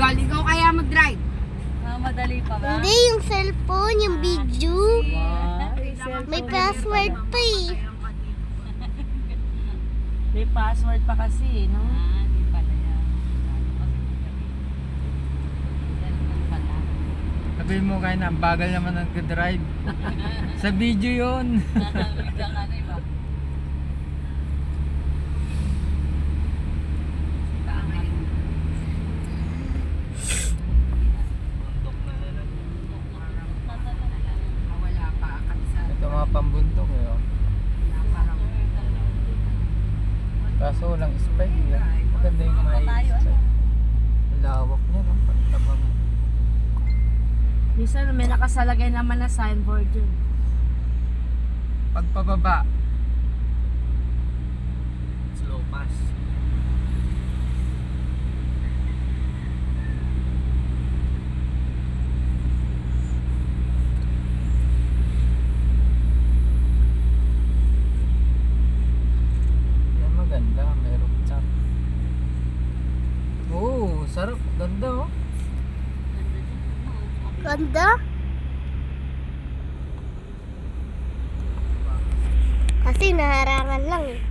Gal, ikaw kaya mag-drive? Madali pa ba? Hindi, yung cellphone, yung video. May password pa eh. May password pa kasi, no? Hindi pala yan. Sabihin mo kayo na, ang bagal naman nag-drive. Sa video yun. Wala pa. Ito mga pambuntok eh. Oh. Kaso walang spike eh. Maganda yung may spike. Ang lawak niya, no? Pagtaba mo. Minsan may nakasalagay naman na signboard yun. Pagpababa. Slow pass. Yan maganda, may rooftop. Oh, sarap. Ganda oh. Ganda. Kasi naharangan lang eh.